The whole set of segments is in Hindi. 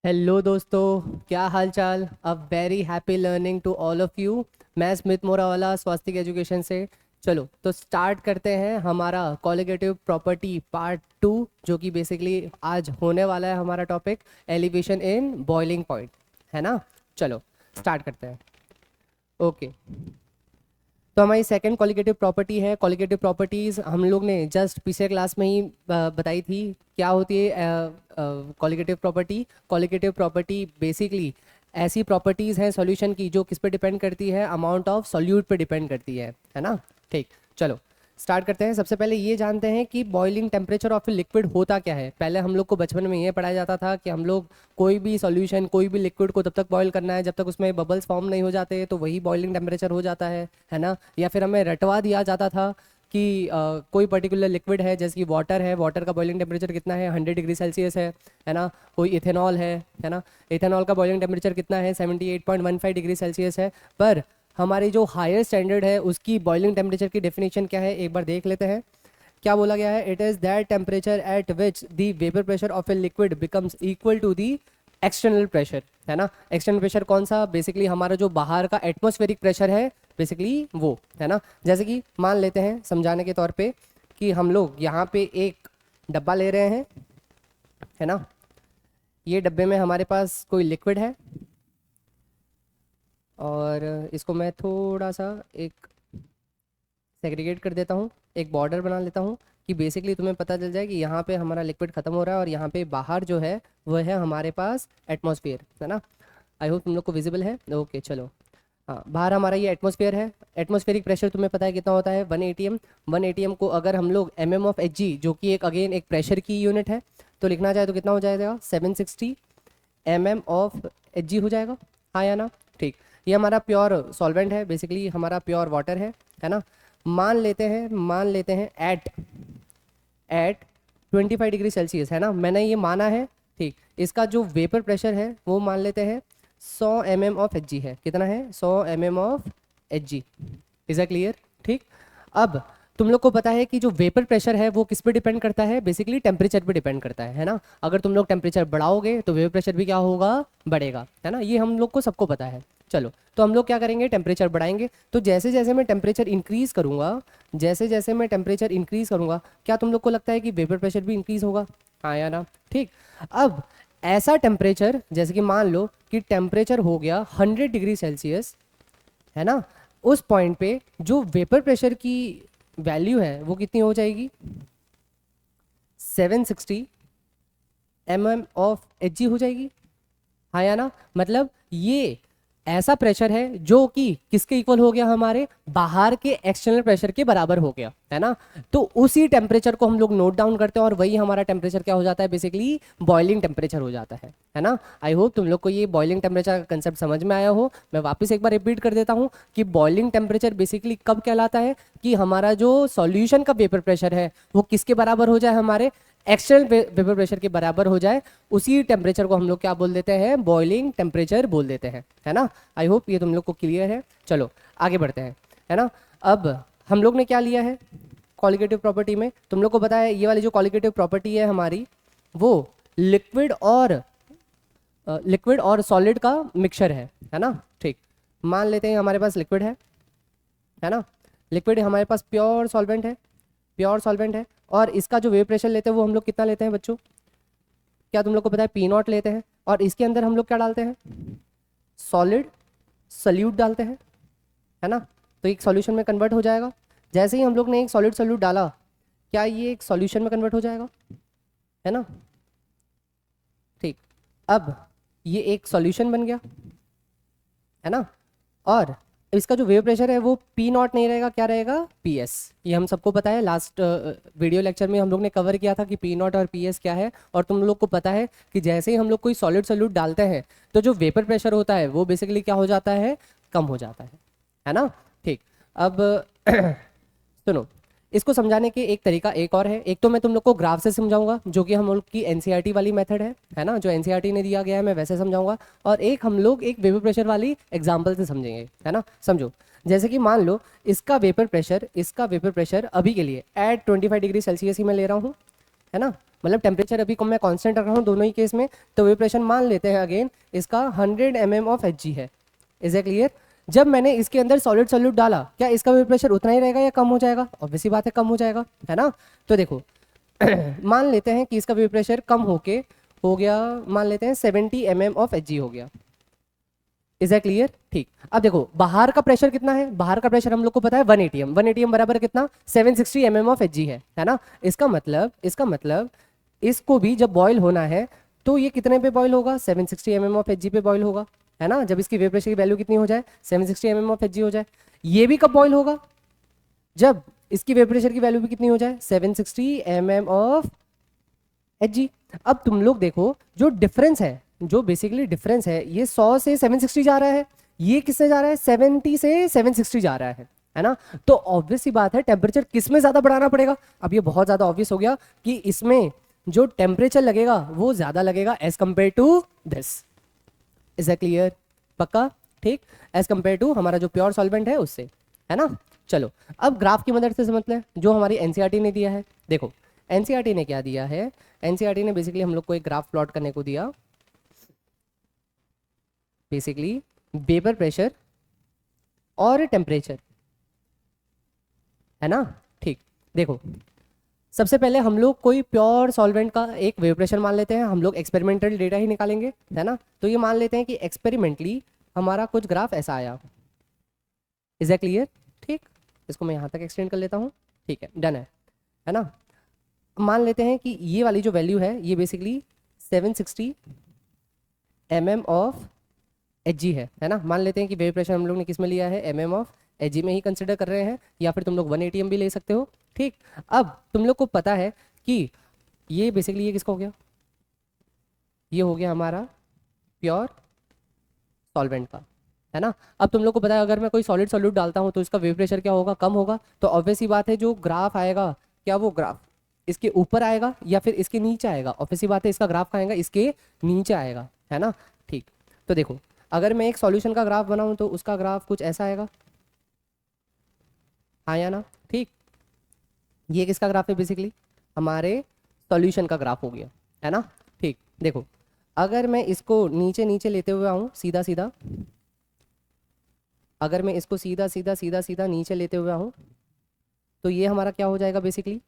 हेलो दोस्तों, क्या हाल चाल। A very happy learning to all of you. मैं स्मित मोरावाला स्वास्तिक एजुकेशन से। चलो तो स्टार्ट करते हैं हमारा कॉलिगेटिव प्रॉपर्टी पार्ट 2, जो कि बेसिकली आज होने वाला है हमारा topic elevation in boiling point, है ना। चलो स्टार्ट करते हैं। ओके, तो हमारी सेकंड कॉलिगेटिव प्रॉपर्टी है। कॉलिगेटिव प्रॉपर्टीज हम लोग ने जस्ट पिछले क्लास में ही बताई थी। क्या होती है colligative property? Colligative property basically ऐसी प्रॉपर्टीज हैं सॉल्यूशन की जो किस पे डिपेंड करती है? अमाउंट ऑफ सॉल्यूट पे डिपेंड करती है ना। ठीक, चलो स्टार्ट करते हैं। सबसे पहले ये जानते हैं कि बॉइलिंग टेम्परेचर ऑफ लिक्विड होता क्या है। पहले हम लोग को बचपन में ये पढ़ाया जाता था कि हम लोग कोई भी सॉल्यूशन, कोई भी लिक्विड को तब तक बॉईल करना है जब तक उसमें बबल्स फॉर्म नहीं हो जाते, तो वही बॉइलिंग टेम्परेचर हो जाता है ना। या फिर हमें रटवा दिया जाता था कि कोई पर्टिकुलर लिक्विड है, जैसे कि वाटर है, वाटर का बॉइलिंग टेम्परेचर कितना है? 100 डिग्री सेल्सियस है ना। कोई इथेनॉल है ना। इथेनॉल का बॉइलिंग टेम्परेचर कितना है? 78.15 डिग्री सेल्सियस है। पर हमारी जो हायर स्टैंडर्ड है उसकी बॉइलिंग टेम्परेचर की डेफिनेशन क्या है, एक बार देख लेते हैं। क्या बोला गया है? It is that temperature at which the vapour pressure of a liquid becomes equal to the external pressure, है ना। एक्सटर्नल प्रेशर कौन सा? बेसिकली हमारा जो बाहर का एटमॉस्फेरिक प्रेशर है, बेसिकली वो, है ना। जैसे कि मान लेते हैं समझाने के तौर पे कि हम लोग यहाँ पे एक डब्बा ले रहे हैं, है ना। ये डब्बे में हमारे पास कोई लिक्विड है और इसको मैं थोड़ा सा एक सेग्रीगेट कर देता हूँ, एक बॉर्डर बना लेता हूँ कि बेसिकली तुम्हें पता चल जाए कि यहाँ पे हमारा लिक्विड खत्म हो रहा है और यहाँ पे बाहर जो है वह है हमारे पास एटमॉस्फेयर, है ना। आई होप तुम लोग को विजिबल है। ओके चलो, हाँ, बाहर हमारा ये एटमॉस्फेयर है। एटमॉस्फेरिक प्रेशर तुम्हें पता है कितना होता है? 1 atm। 1 atm को अगर हम लोग mm ऑफ Hg, जो कि एक अगेन एक प्रेशर की यूनिट है, तो लिखना चाहे तो कितना हो जाएगा? 760 mm ऑफ Hg हो जाएगा, हाँ या ना। ठीक, ये हमारा प्योर सॉल्वेंट है, बेसिकली हमारा प्योर वाटर है ना। मान लेते हैं एट 25 डिग्री सेल्सियस, है ना। मैंने ये माना है, ठीक। इसका जो वेपर प्रेशर है वो मान लेते हैं 100 mm ऑफ Hg है। कितना है? 100 mm of Hg। Is a clear? ठीक। अब तुम लोग को पता है कि जो वेपर प्रेशर है वो किस पे डिपेंड करता है? बेसिकली टेम्परेचर पे डिपेंड करता है ना। अगर तुम लोग टेम्परेचर बढ़ाओगे तो वेपर प्रेशर भी क्या होगा? बढ़ेगा, है ना। ये हम लोग को सबको पता है। चलो तो हम लोग क्या करेंगे? टेम्परेचर बढ़ाएंगे। तो जैसे जैसे मैं टेम्परेचर इंक्रीज करूंगा, जैसे जैसे मैं टेम्परेचर इंक्रीज करूंगा, क्या तुम लोग को लगता है कि वेपर प्रेशर भी इंक्रीज होगा? हाँ या ना। ठीक। अब ऐसा टेम्परेचर, जैसे कि मान लो कि टेम्परेचर हो गया 100 डिग्री सेल्सियस, है ना। उस पॉइंट पे जो वेपर प्रेशर की वैल्यू है वो कितनी हो जाएगी? 760 mm ऑफ Hg हो जाएगी, हाँ या ना। मतलब ये ऐसा प्रेशर है जो कि किसके इक्वल हो गया? हमारे बाहर के एक्सटर्नल प्रेशर के बराबर हो गया, है ना। तो उसी टेम्परेचर को हम लोग नोट डाउन करते हैं और वही हमारा टेम्परेचर क्या हो जाता है? बेसिकली बॉइलिंग टेम्परेचर हो जाता है ना। आई होप तुम लोग को ये बॉइलिंग टेम्परेचर का कंसेप्ट समझ में आया हो। मैं वापस एक बार रिपीट कर देता हूँ कि बॉइलिंग टेम्परेचर बेसिकली कब कहलाता है? कि हमारा जो सॉल्यूशन का वेपर प्रेशर है वो किसके बराबर हो जाए? हमारे एक्सटर्नल वेपर प्रेशर के बराबर हो जाए। उसी टेम्परेचर को हम लोग क्या बोल देते हैं? बॉइलिंग टेम्परेचर बोल देते हैं, है ना। आई होप ये तुम लोग को क्लियर है। चलो आगे बढ़ते हैं, है ना। अब हम लोग ने क्या लिया है कॉलिगेटिव प्रॉपर्टी में? तुम लोग को पता है ये वाली जो कॉलिगेटिव प्रॉपर्टी है हमारी, वो लिक्विड और सॉलिड का मिक्सचर है ना। ठीक, मान लेते हैं हमारे पास लिक्विड है ना। लिक्विड हमारे पास प्योर सॉल्वेंट है और इसका जो वेपर प्रेशर लेते हैं वो हम लोग कितना लेते हैं बच्चों? क्या तुम लोग को पता है? P0 लेते हैं। और इसके अंदर हम लोग क्या डालते हैं? सॉलिड सल्यूट डालते हैं, है ना। तो एक सॉल्यूशन में कन्वर्ट हो जाएगा। जैसे ही हम लोग ने एक सॉलिड सल्यूट डाला, क्या ये एक सॉल्यूशन में कन्वर्ट हो जाएगा? है ना। ठीक, अब ये एक सॉल्यूशन बन गया, है ना। और इसका जो वेव प्रेशर है वो P0 नहीं रहेगा, क्या रहेगा? PS। ये हम सबको पता है, लास्ट वीडियो लेक्चर में हम लोग ने कवर किया था कि P0 और PS क्या है। और तुम लोग को पता है कि जैसे ही हम लोग कोई सॉलिड सॉल्यूट डालते हैं तो जो वेपर प्रेशर होता है वो बेसिकली क्या हो जाता है? कम हो जाता है ना। ठीक, अब सुनो, इसको समझाने के एक तरीका एक और है। एक तो मैं तुम लोग को ग्राफ से समझाऊंगा, जो कि हम लोग की एनसीईआरटी वाली मेथड है ना, जो एनसीईआरटी ने दिया गया है, मैं वैसे समझाऊंगा। और एक हम लोग एक वेपर प्रेशर वाली एग्जांपल से समझेंगे, है ना। समझो, जैसे कि मान लो इसका वेपर प्रेशर अभी के लिए एट 25 डिग्री सेल्सियस ही मैं ले रहा हूँ, है ना। मतलब टेम्परेचर अभी को मैं कांस्टेंट रख रहा हूँ दोनों ही केस में, तो वेपर प्रेशर मान लेते हैं अगेन इसका 100 mm ऑफ Hg है। Is a clear? जब मैंने इसके अंदर सॉलिड सॉल्यूट डाला, क्या इसका वेपर प्रेशर उतना ही रहेगा या कम हो जाएगा? ऑब्वियसली बात है कम हो जाएगा, है ना। तो देखो मान लेते हैं कि इसका वेपर प्रेशर कम होके हो गया, मान लेते हैं 70 mm ऑफ Hg हो गया। Is that clear? ठीक। अब देखो बाहर का प्रेशर कितना है, बाहर का प्रेशर हम लोग को पता है 1 atm, 1 atm बराबर कितना, 760 mm ऑफ Hg है ना। इसका मतलब इसको भी जब बॉयल होना है तो ये कितने पे बॉयल होगा, 760 mm ऑफ Hg पे बॉयल होगा, है ना। जब इसकी वेपर प्रेशर की वैल्यू कितनी हो जाए, 760 mm ऑफ Hg हो जाए। ये भी कब बॉयल होगा, जब इसकी वेपर प्रेशर की वैल्यू भी कितनी हो जाए, 760 mm ऑफ Hg। अब तुम लोग देखो जो डिफरेंस है, जो बेसिकली डिफरेंस है, ये 100 से 760 जा रहा है, ये किससे जा रहा है, 70 से 760 जा रहा है ना। तो ऑब्वियस सी बात है टेम्परेचर किस में ज्यादा बढ़ाना पड़ेगा। अब ये बहुत ज्यादा ऑब्वियस हो गया कि इसमें जो टेम्परेचर लगेगा वो ज्यादा लगेगा as compare to this. Is that clear? पक्का? ठीक। एज कंपेयर टू हमारा जो प्योर सॉल्वेंट है उससे, है ना। चलो अब ग्राफ की मदद से समझ लें जो हमारी एनसीईआरटी ने दिया है। देखो एनसीईआरटी ने क्या दिया है, एनसीईआरटी ने बेसिकली हम लोग को एक ग्राफ प्लॉट करने को दिया, बेसिकली वेपर प्रेशर और टेम्परेचर, है ना। ठीक। देखो सबसे पहले हम लोग कोई प्योर सॉल्वेंट का एक वेपर प्रेशर मान लेते हैं, हम लोग एक्सपेरिमेंटल डेटा ही निकालेंगे, है ना। तो ये मान लेते हैं कि एक्सपेरिमेंटली हमारा कुछ ग्राफ ऐसा आया। Is that clear? ठीक। इसको मैं यहाँ तक एक्सटेंड कर लेता हूँ, ठीक है, डन है ना। मान लेते हैं कि ये वाली जो वैल्यू है ये बेसिकली 760 mm ऑफ Hg है ना। मान लेते हैं कि वेपर प्रेशर हम लोग ने किस में लिया है, mm ऑफ Hg में ही कंसिडर कर रहे हैं, या फिर तुम लोग 1 atm भी ले सकते हो। ठीक। अब तुम लोग को पता है कि ये बेसिकली ये किसका हो गया, ये हो गया हमारा प्योर सॉल्वेंट का, है ना। अब तुम लोग को पता है अगर मैं कोई सॉलिड सॉल्यूट डालता हूँ तो इसका वेपर प्रेशर क्या होगा, कम होगा। तो ऑब्वियस ही बात है जो ग्राफ आएगा, क्या वो ग्राफ इसके ऊपर आएगा या फिर इसके नीचे आएगा? ऑब्वियस ही बात है इसका ग्राफ आएगा इसके नीचे आएगा, है ना। ठीक। तो देखो अगर मैं एक सॉल्यूशन का ग्राफ बनाऊं तो उसका ग्राफ कुछ ऐसा आएगा, हाँ या ना। ठीक। ये किसका ग्राफ है, बेसिकली हमारे सॉल्यूशन का ग्राफ हो गया, है ना। ठीक। देखो अगर मैं इसको नीचे नीचे लेते हुए आऊँ सीधा सीधा, अगर मैं इसको सीधा सीधा सीधा सीधा नीचे लेते हुए आऊँ तो ये हमारा क्या हो जाएगा, बेसिकली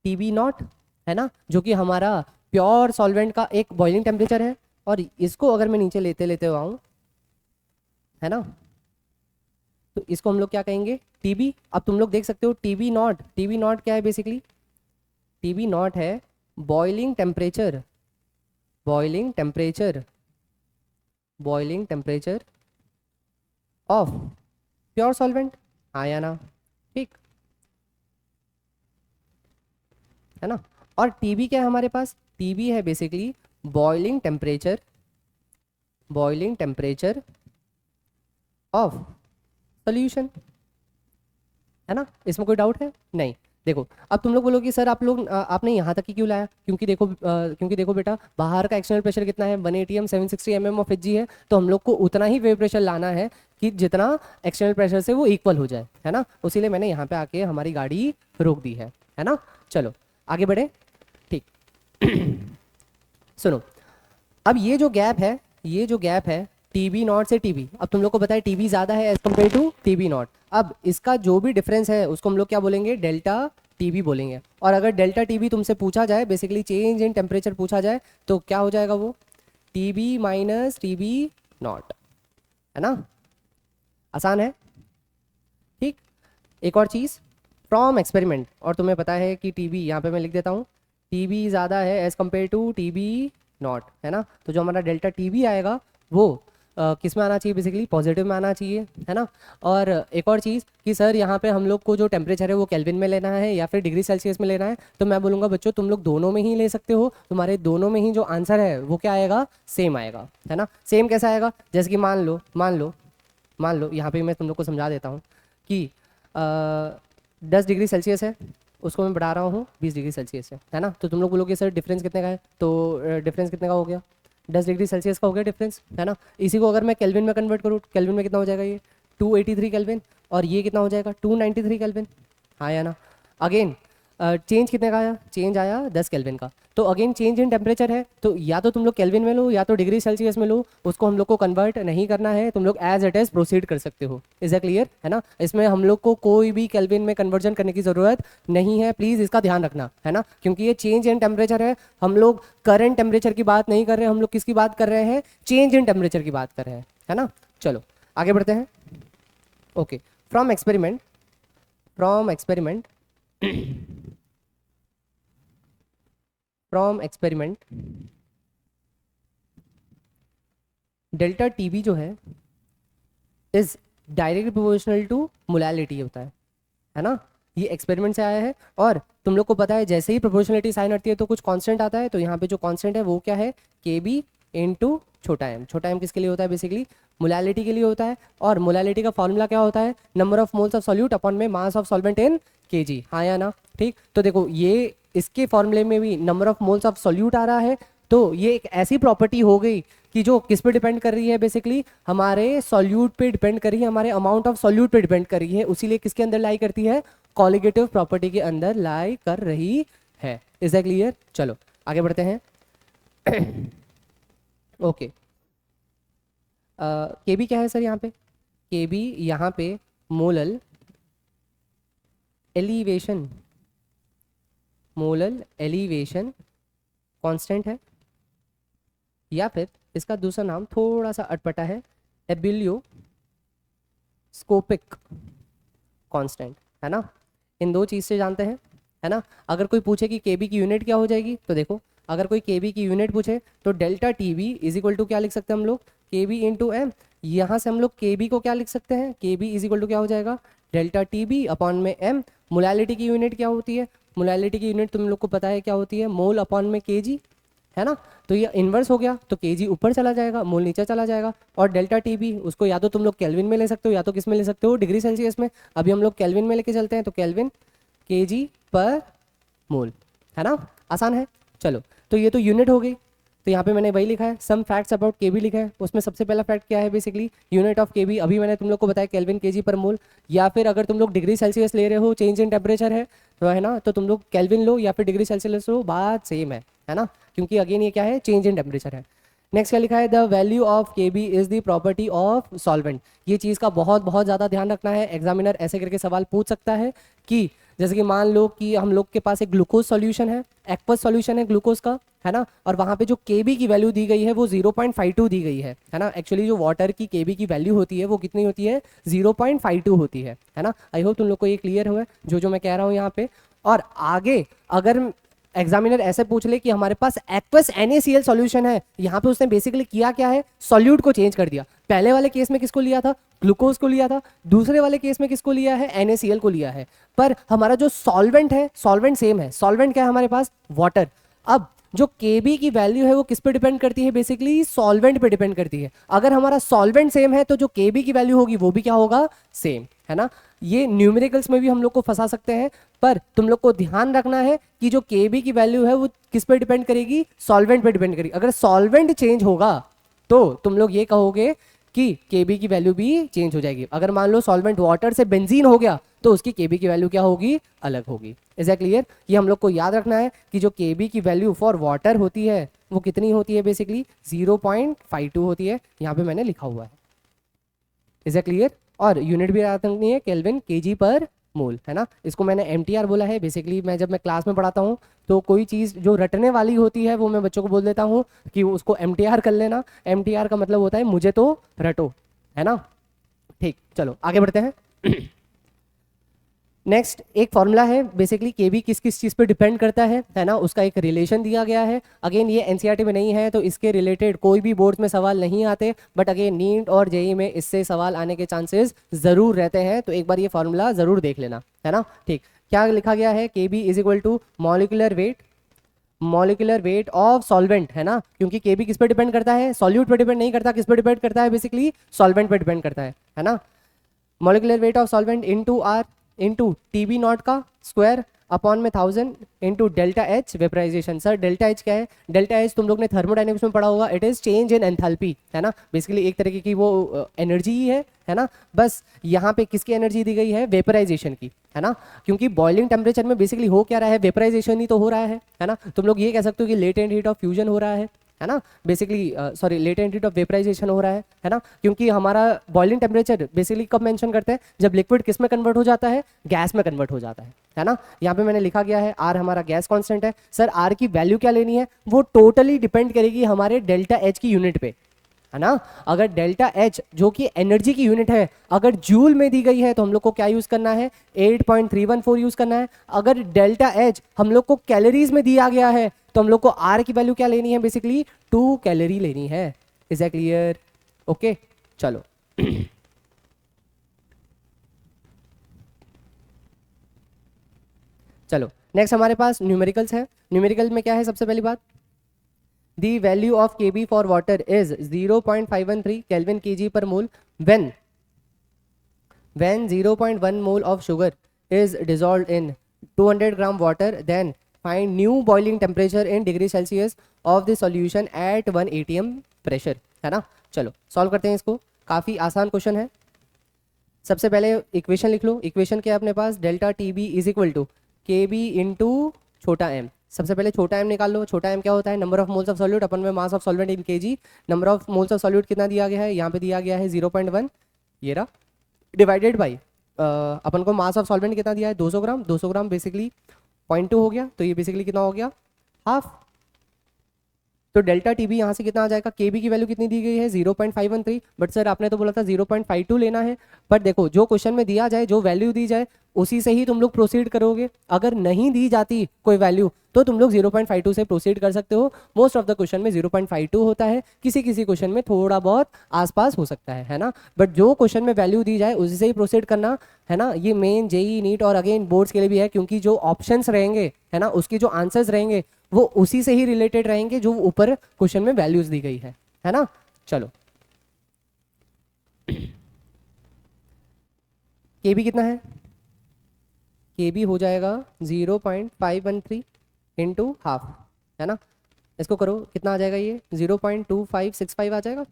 TB नॉट, है ना, जो कि हमारा प्योर सॉल्वेंट का एक बॉइलिंग टेम्परेचर है। और इसको अगर मैं नीचे लेते लेते आऊँ, है ना, तो इसको हम लोग क्या कहेंगे, TB। अब तुम लोग देख सकते हो TB नॉट, TB नॉट क्या है, बेसिकली TB नॉट है boiling temperature, boiling temperature, boiling temperature of pure solvent, हाँ या ना। ठीक है ना। और TB क्या है हमारे पास, TB है basically boiling temperature, boiling temperature of solution, है ना। इसमें कोई डाउट है नहीं? देखो अब तुम लोग बोलो कि सर आप लोग आपने यहाँ तक ही क्यों लाया, क्योंकि देखो बेटा बाहर का एक्सटर्नल प्रेशर कितना है, 1 atm 760 mm ऑफ Hg है, तो हम लोग को उतना ही वेव प्रेशर लाना है कि जितना एक्सटर्नल प्रेशर से वो इक्वल हो जाए, है ना। उसीलिए मैंने यहाँ पे आके हमारी गाड़ी रोक दी है ना। चलो आगे बढ़े। ठीक सुनो, अब ये जो गैप है, ये जो गैप है TB नॉट से TB, अब तुम लोग को पता है TB ज़्यादा है as compare to TB not. अब इसका जो भी डिफरेंस है उसको हम लोग क्या बोलेंगे, डेल्टा TB बोलेंगे। और अगर डेल्टा TB तुमसे पूछा जाए, बेसिकली चेंज इन टेम्परेचर पूछा जाए, तो क्या हो जाएगा वो TB माइनस TB नॉट, है ना। आसान है। ठीक। एक और चीज़ फ्रॉम एक्सपेरिमेंट, और तुम्हें पता है कि TB यहाँ पे मैं लिख देता हूँ, TB ज़्यादा है as compare to TB not, है ना। तो जो हमारा डेल्टा TB आएगा वो किस में आना चाहिए, बेसिकली पॉजिटिव में आना चाहिए, है ना। और एक और चीज़ कि सर यहाँ पे हम लोग को जो टेम्परेचर है वो केल्विन में लेना है या फिर डिग्री सेल्सियस में लेना है, तो मैं बोलूँगा बच्चों तुम लोग दोनों में ही ले सकते हो, तुम्हारे दोनों में ही जो आंसर है वो क्या आएगा, सेम आएगा, है ना। सेम कैसा आएगा, जैसे कि मान लो यहाँ पे मैं तुम लोग को समझा देता हूँ कि 10 डिग्री सेल्सियस है, उसको मैं बढ़ा रहा हूँ 20 डिग्री सेल्सियस है ना। तो तुम लोग बोलोगे सर डिफरेंस कितने का है, तो डिफरेंस कितने का हो गया, 10 डिग्री सेल्सियस का हो गया डिफरेंस, है ना। इसी को अगर मैं केल्विन में कन्वर्ट करूँ, केल्विन में कितना हो जाएगा, ये 283 केल्विन, और ये कितना हो जाएगा 293 केल्विन, हाँ या ना। अगेन चेंज कितने का आया, चेंज आया 10 केल्विन का। तो अगेन चेंज इन टेम्परेचर है, तो या तो तुम लोग केल्विन में लो या तो डिग्री सेल्सियस में लो, उसको हम लोग को कन्वर्ट नहीं करना है, तुम लोग एज इट इज प्रोसीड कर सकते हो। इज दैट क्लियर, है ना? इसमें हम लोग को कोई भी केल्विन में कन्वर्जन करने की ज़रूरत नहीं है, प्लीज़ इसका ध्यान रखना, है ना? क्योंकि ये चेंज इन टेम्परेचर है, हम लोग करंट टेम्परेचर की बात नहीं कर रहे हैं, हम लोग किसकी बात कर रहे हैं, चेंज इन टेम्परेचर की बात कर रहे हैं, है ना? चलो आगे बढ़ते हैं। Okay, from experiment delta TB जो है is directly proportional to molality होता है ना? ये एक्सपेरिमेंट से आया है और तुम लोग को पता है जैसे ही प्रोपोर्शनलिटी साइन आती है तो कुछ कांस्टेंट आता है, तो यहाँ पे जो कांस्टेंट है वो क्या है, के बी इंटू छोटा एम। छोटा एम किसके लिए होता है, बेसिकली मोलैलिटी के लिए होता है। और मोलैलिटी का फॉर्मूला क्या होता है, number of moles of solute upon में mass of solvent in kg, हाँ या ना? ठीक, तो देखो ये इसके फॉर्मूले में भी number of moles of solute आ रहा है, तो ये एक ऐसी प्रॉपर्टी हो गई कि जो किस पे डिपेंड कर रही है, बेसिकली हमारे सॉल्यूट पे डिपेंड कर रही है, हमारे अमाउंट ऑफ सॉल्यूट पे डिपेंड कर रही है, उसीलिए किसके अंदर लाई करती है, कॉलिगेटिव प्रॉपर्टी के अंदर लाई कर रही है। Is that clear? चलो आगे बढ़ते हैं। ओके, के बी क्या है सर यहाँ पे, के बी यहाँ पे मोलल एलिवेशन कांस्टेंट है, या फिर इसका दूसरा नाम थोड़ा सा अटपटा है, एबिलियोस्कोपिक कांस्टेंट, है ना? इन दो चीज़ से जानते हैं, है ना? अगर कोई पूछे कि केबी की यूनिट क्या हो जाएगी, तो देखो अगर कोई केबी की यूनिट पूछे तो delta TB is equal to क्या लिख सकते हैं हम लोग, केबी इंटू एम। यहाँ से हम लोग केबी को क्या लिख सकते हैं, केबी इज इक्वल टू क्या हो जाएगा, डेल्टा टीबी अपॉन में एम। मोलैलिटी की यूनिट क्या होती है, मोलैलिटी की यूनिट तुम लोग को पता है क्या होती है, मोल अपॉन में केजी, है ना? तो ये इन्वर्स हो गया, तो केजी ऊपर चला जाएगा, मोल नीचे चला जाएगा। और डेल्टा टीबी उसको या तो तुम लोग केल्विन में ले सकते हो या तो किस में ले सकते हो, डिग्री सेल्सियस में। अभी हम लोग केल्विन में लेके चलते हैं, तो केल्विन केजी पर मोल, है ना? आसान है। चलो तो ये तो यूनिट हो गई, तो यहाँ पे मैंने वही लिखा है, सम फैक्ट्स अबाउट केबी लिखा है। उसमें सबसे पहला फैक्ट क्या है, बेसिकली यूनिट ऑफ केबी अभी मैंने तुम लोग को बताया केल्विन केजी पर मोल, या फिर अगर तुम लोग डिग्री सेल्सियस ले रहे हो, चेंज इन टेम्परेचर है तो, है ना, तो तुम लोग केल्विन लो या फिर डिग्री सेल्सियस लो, बात सेम है ना? क्योंकि अगेन ये क्या है, चेंज इन टेम्परेचर है। नेक्स्ट क्या लिखा है, the value of K B is the property of solvent. ये चीज़ का बहुत ज़्यादा ध्यान रखना है, एग्जामिनर ऐसे करके सवाल पूछ सकता है कि जैसे कि मान लो कि हम लोग के पास एक ग्लूकोज सॉल्यूशन है, एक्वस सॉल्यूशन है ग्लूकोज का, है ना? और वहाँ पे जो केबी की वैल्यू दी गई है वो 0.52 दी गई है ना? एक्चुअली जो वाटर की केबी की वैल्यू होती है वो कितनी होती है, 0.52 होती है ना? आई होप तुम लोग को ये क्लियर हुआ है जो मैं कह रहा हूँ यहाँ पे। और आगे अगर एग्जामिनर ऐसे पूछ ले कि हमारे पास एक्वस NaCl सॉल्यूशन है, यहाँ पे उसने बेसिकली किया क्या है, सॉल्यूट को चेंज कर दिया। पहले वाले केस में किसको लिया था, ग्लूकोज को लिया था, दूसरे वाले केस में किसको लिया है, NaCl को लिया है। पर हमारा जो सॉल्वेंट है, सॉल्वेंट सेम है। सॉल्वेंट क्या है हमारे पास, वाटर। अब जो केबी की वैल्यू है वो किस पे डिपेंड करती है, बेसिकली सॉल्वेंट पे डिपेंड करती है। अगर हमारा सॉल्वेंट सेम है तो जो केबी की वैल्यू होगी वो भी क्या होगा, सेम, है ना? ये न्यूमेरिकल्स में भी हम लोग को फंसा सकते हैं, पर तुम लोग को ध्यान रखना है कि जो केबी की वैल्यू है वो किस पे डिपेंड करेगी, सॉल्वेंट पे डिपेंड करेगी। अगर सॉल्वेंट चेंज होगा तो तुम लोग ये कहोगे कि केबी की वैल्यू भी चेंज हो जाएगी। अगर मान लो सॉल्वेंट वाटर से बेंजीन हो गया तो उसकी केबी की वैल्यू क्या होगी, अलग होगी। Is that clear? ये हम लोग को याद रखना है कि जो केबी की वैल्यू फॉर वाटर होती है वो कितनी होती है, बेसिकली 0.52 होती है, यहाँ पे मैंने लिखा हुआ है। Is that clear? और यूनिट भी याद रखनी है, केल्विन केजी पर मोल, है ना? इसको मैंने MTR बोला है। बेसिकली मैं क्लास में पढ़ाता हूँ तो कोई चीज़ जो रटने वाली होती है वो मैं बच्चों को बोल देता हूँ कि उसको MTR कर लेना। MTR का मतलब होता है मुझे तो रटो, है ना? ठीक, चलो आगे बढ़ते हैं। नेक्स्ट एक फॉर्मूला है, बेसिकली केबी किस किस चीज़ पे डिपेंड करता है ना? उसका एक रिलेशन दिया गया है। अगेन ये NCERT में नहीं है तो इसके रिलेटेड कोई भी बोर्ड में सवाल नहीं आते, बट अगेन नीट और JEE में इससे सवाल आने के चांसेस ज़रूर रहते हैं, तो एक बार ये फॉर्मूला ज़रूर देख लेना, है ना? ठीक, क्या लिखा गया है, Kb is equal to molecular weight of solvent, है ना? क्योंकि केबी किस पे डिपेंड करता है, सॉल्यूट पे डिपेंड नहीं करता, किस पे डिपेंड करता है, बेसिकली सॉल्वेंट पे डिपेंड करता है ना? Molecular weight of solvent into R into TB not का स्क्वायर। अपॉन में 1000 into delta H vaporization. Sir delta H क्या है? डेल्टा एच तुम लोग ने थर्मोडाइनमिक्स में पढ़ा होगा, it is change in enthalpy, है ना, बेसिकली एक तरीके की वो एनर्जी ही है ना। बस यहाँ पे किसकी एनर्जी दी गई है? वेपराइजेशन की, है ना, क्योंकि बॉइलिंग टेम्परेचर में बेसिकली हो क्या रहा है? वेपराइजेशन ही तो हो रहा है ना। तुम लोग ये कह सकते हो कि लेटेंट हीट ऑफ फ्यूजन हो रहा है ना, basically sorry latent heat of vaporization हो रहा है ना, क्योंकि हमारा बॉइलिंग टेम्परेचर बेसिकली कब मेंशन करते हैं? जब लिक्विड किस में कन्वर्ट हो जाता है? गैस में कन्वर्ट हो जाता है ना। यहाँ पे मैंने लिखा गया है आर हमारा गैस कांस्टेंट है। सर आर की वैल्यू क्या लेनी है? वो टोटली डिपेंड करेगी हमारे डेल्टा एच की यूनिट पे, है ना। अगर डेल्टा एच जो कि एनर्जी की यूनिट है अगर जूल में दी गई है तो हम लोग को क्या यूज करना है? 8.314 यूज करना है। अगर डेल्टा एच हम लोग को कैलोरीज में दिया गया है तो हम लोग को आर की वैल्यू क्या लेनी है? बेसिकली 2 कैलोरी लेनी है। Is that clear? ओके चलो चलो नेक्स्ट हमारे पास न्यूमेरिकल्स है। न्यूमेरिकल में क्या है? सबसे पहली बात, the value of kb for water is 0.513 kelvin kg per mole when 0.1 mole of sugar is dissolved in 200 gram water, then find new boiling temperature in degree celsius of the solution at 1 atm pressure, है ना। चलो सॉल्व करते हैं इसको, काफी आसान क्वेश्चन है। सबसे पहले इक्वेशन लिख लो। इक्वेशन क्या है अपने पास? Delta T B is equal to K B into छोटा एम। सबसे पहले छोटा एम निकाल लो। छोटा एम क्या होता है? Number of moles of solute upon में mass of solvent in kg. Number of moles of solute कितना दिया गया है? यहाँ पे दिया गया है 0.1, ये रहा, डिवाइडेड बाई अपन को मास ऑफ सॉल्वेंट कितना दिया है? 200 ग्राम। 200 ग्राम बेसिकली 0.2 हो गया, तो ये बेसिकली कितना हो गया? हाफ। तो डेल्टा टी बी यहाँ से कितना आ जाएगा? के बी की वैल्यू कितनी दी गई है? 0.513। बट सर आपने तो बोला था 0.52 लेना है। बट देखो जो क्वेश्चन में दिया जाए, जो वैल्यू दी जाए उसी से ही तुम लोग प्रोसीड करोगे। अगर नहीं दी जाती कोई वैल्यू तो तुम लोग 0.52 से प्रोसीड कर सकते हो। मोस्ट ऑफ द क्वेश्चन में 0.52 होता है, किसी किसी क्वेश्चन में थोड़ा बहुत आसपास हो सकता है ना। बट जो क्वेश्चन में वैल्यू दी जाए उसी से ही प्रोसीड करना, है ना। ये मेन जेई नीट और अगेन बोर्ड्स के लिए भी है, क्योंकि जो ऑप्शंस रहेंगे, है ना, उसके जो आंसर्स रहेंगे वो उसी से ही रिलेटेड रहेंगे जो ऊपर क्वेश्चन में वैल्यूज दी गई है ना। चलो के बी कितना है? के बी हो जाएगा 0.513 इंटू हाफ, है ना। इसको करो, कितना आ जाएगा? ये 0.2565 आ जाएगा,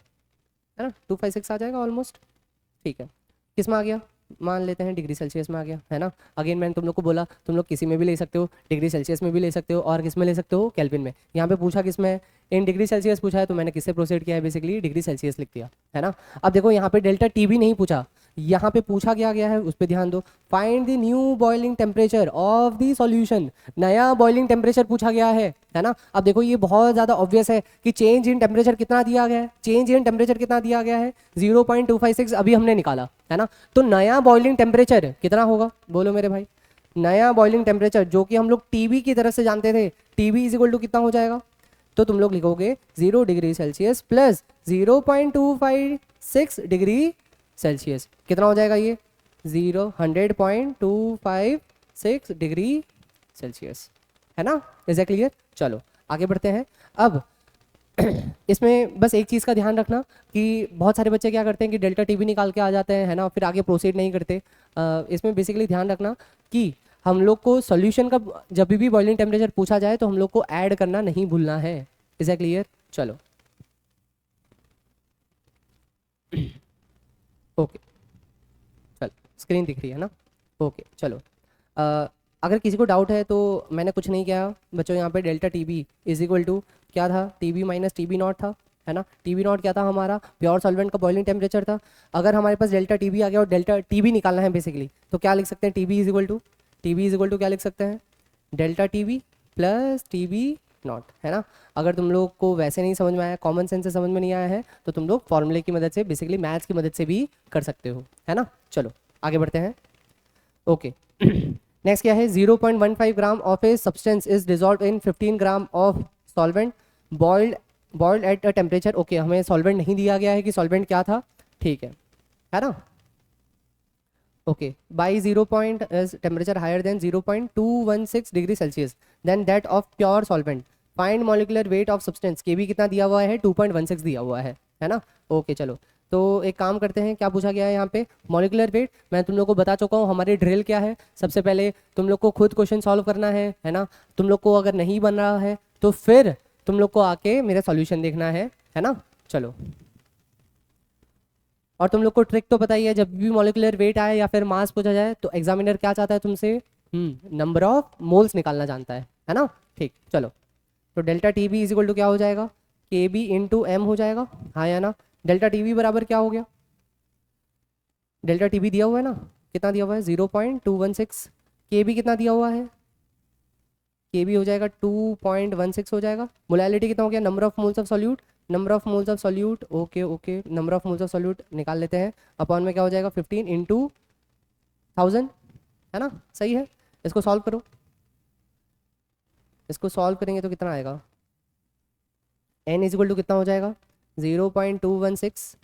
है ना, 256 आ जाएगा ऑलमोस्ट। ठीक है, किस में आ गया? मान लेते हैं डिग्री सेल्सियस में आ गया, है ना। अगेन मैंने तुम लोग को बोला तुम लोग किसी में भी ले सकते हो, डिग्री सेल्सियस में भी ले सकते हो और किस में ले सकते हो? केल्विन में। यहाँ पे पूछा किस में है? इन डिग्री सेल्सियस पूछा है, तो मैंने किससे प्रोसीड किया है? बेसिकली डिग्री सेल्सियस लिख दिया, है ना। अब देखो यहाँ पे डेल्टा टी भी नहीं पूछा, यहाँ पे पूछा गया है, उस पर ध्यान दो। Find the new boiling temperature of the solution. नया बॉइलिंग टेम्परेचर पूछा गया है ना। अब देखो ये बहुत ज़्यादा ऑब्वियस है कि चेंज इन टेम्परेचर कितना दिया गया है? चेंज इन टेम्परेचर कितना दिया गया है? 0.256 अभी हमने निकाला, है ना। तो नया बॉइलिंग टेम्परेचर कितना होगा? बोलो मेरे भाई। नया बॉइलिंग टेम्परेचर जो कि हम लोग टीबी की तरफ से जानते थे, टीबी इज इक्वल टू कितना हो जाएगा? तो तुम लोग लिखोगे 0 degree Celsius plus 0.256 degree Celsius. कितना हो जाएगा ये? 100.256 डिग्री सेल्सियस, है ना। Is that clear? चलो आगे बढ़ते हैं। अब इसमें बस एक चीज़ का ध्यान रखना कि बहुत सारे बच्चे क्या करते हैं कि डेल्टा टीबी निकाल के आ जाते हैं, है ना, फिर आगे प्रोसीड नहीं करते। इसमें बेसिकली ध्यान रखना कि हम लोग को सॉल्यूशन का जब भी बॉइलिंग टेम्परेचर पूछा जाए तो हम लोग को ऐड करना नहीं भूलना है। Is that clear? चलो ओके, चलो स्क्रीन दिख रही है ना। ओके चलो, अगर किसी को डाउट है तो मैंने कुछ नहीं किया बच्चों। यहाँ पे delta T B is equal to क्या था? T B minus T B not था, है ना। टी बी नॉट क्या था? हमारा प्योर सॉल्वेंट का बॉइलिंग टेम्परेचर था। अगर हमारे पास डेल्टा टी बी आ गया और डेल्टा टी बी निकालना है बेसिकली, तो क्या लिख सकते हैं? T B is equal to क्या लिख सकते हैं? Delta T B plus T B not, है ना। अगर तुम लोग को वैसे नहीं समझ में आया, कॉमन सेंस से समझ में नहीं आया है, तो तुम लोग फॉर्मूले की मदद से, बेसिकली मैथ्स की मदद से भी कर सकते हो, है ना। चलो आगे बढ़ते हैं। ओके नेक्स्ट क्या है? 0.15 gram of a substance is dissolve in 15 gram of solvent boiled at a temperature. Okay, हमें सॉल्वेंट नहीं दिया गया है कि सॉल्वेंट क्या था, ठीक है ना। Okay, by 0 point is temperature higher than 0.216 degree Celsius then that of pure solvent. Find molecular weight of substance. K B कितना दिया हुआ है? 2.16 दिया हुआ है ना। ओके चलो, तो एक काम करते हैं, क्या पूछा गया है यहाँ पे, मॉलिकुलर वेट। मैं तुम लोग को बता चुका हूँ हमारी ड्रिल क्या है। सबसे पहले तुम लोग को खुद क्वेश्चन सॉल्व करना है ना। तुम लोग को अगर नहीं बन रहा है तो फिर तुम लोग को आके मेरा सॉल्यूशन देखना है ना। चलो, और तुम लोग को ट्रिक तो पता ही है, जब भी मॉलिकुलर वेट आए या फिर मास पूछा जाए तो एग्जामिनर क्या चाहता है तुमसे, नंबर ऑफ मोल्स निकालना जानता है ना। ठीक, चलो, तो delta T B is equal to क्या हो जाएगा, के बी इंटू एम हो जाएगा, हाँ या ना। डेल्टा टी बी बराबर क्या हो गया, डेल्टा टी बी दिया हुआ है ना, कितना दिया हुआ है 0.216। के बी कितना दिया हुआ है, के बी हो जाएगा 2.16 हो जाएगा। मोलैलिटी कितना हो गया, number of moles of solute, number of moles of solute, okay okay, number of moles of solute निकाल लेते हैं। अपॉन में क्या हो जाएगा 15 इंटू 1000, है ना, सही है। इसको सॉल्व करो, इसको सॉल्व करेंगे तो कितना आएगा, n इज इक्वल टू कितना हो जाएगा 0.216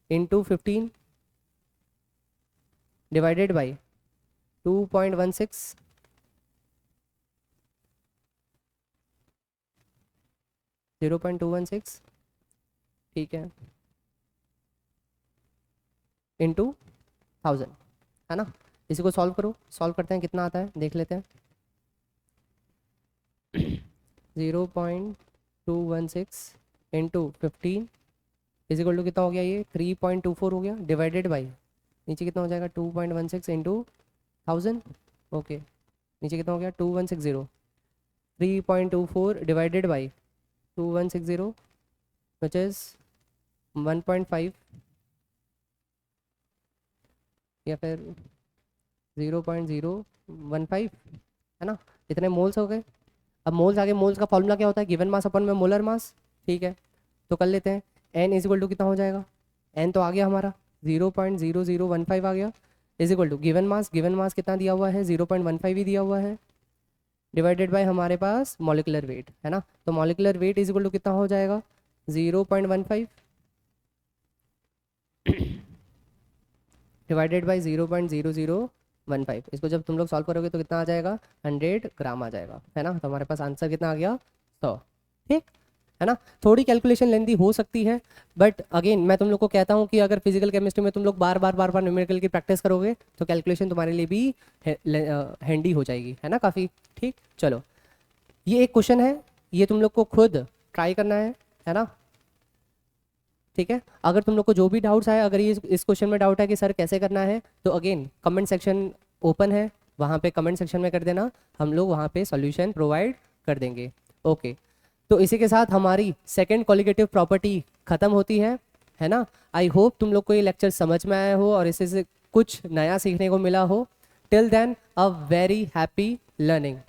इंटू 15 डिवाइडेड बाई 2.16 0.216, ठीक है, इंटू 1000, है ना। इसी को सॉल्व करो, सॉल्व करते हैं कितना आता है देख लेते हैं। 0.216 इंटू 15 इज इक्वल टू कितना हो गया, ये 3.24 हो गया, डिवाइडेड बाई नीचे कितना हो जाएगा 2.16 इंटू 1000, ओके, नीचे कितना हो गया 2160, 3.24 डिवाइडेड बाई 2160 विच इज 1.5 या फिर 0.015, है ना। इतने मोल्स हो गए। अब मोल्स आगे, मोल्स का फॉर्मूला क्या होता है, गिवन मास अपन में मोलर मास, ठीक है। तो कर लेते हैं, n इज इक्वल टू कितना हो जाएगा, n तो आ गया हमारा 0.0015 आ गया, is equal to given mass, given mass कितना दिया हुआ है 0.15 ही दिया हुआ है, डिवाइडेड बाय हमारे पास मॉलिकुलर वेट, है ना। तो molecular weight is equal to कितना हो जाएगा 0.15 डिवाइडेड बाई 0.0015। इसको जब तुम लोग सॉल्व करोगे तो कितना आ जाएगा 100 ग्राम आ जाएगा, है ना। तो हमारे पास आंसर कितना आ गया 100, ठीक है ना। थोड़ी कैलकुलेशन लेंदी हो सकती है, बट अगेन मैं तुम लोग को कहता हूँ कि अगर फिजिकल केमिस्ट्री में तुम लोग बार बार न्यूमेरिकल की प्रैक्टिस करोगे तो कैलकुलेशन तुम्हारे लिए भी हैंडी हो जाएगी, है ना, काफ़ी, ठीक। चलो, ये एक क्वेश्चन है, ये तुम लोग को खुद ट्राई करना है ना, ठीक है। अगर तुम लोग को जो भी डाउट्स आए, अगर ये इस क्वेश्चन में डाउट है कि सर कैसे करना है, तो अगेन कमेंट सेक्शन ओपन है, वहाँ पे कमेंट सेक्शन में कर देना, हम लोग वहाँ पे सॉल्यूशन प्रोवाइड कर देंगे, ओके। तो इसी के साथ हमारी सेकंड कॉलिगेटिव प्रॉपर्टी खत्म होती है ना। आई होप तुम लोग को ये लेक्चर समझ में आया हो और इससे कुछ नया सीखने को मिला हो। Till then a very happy learning.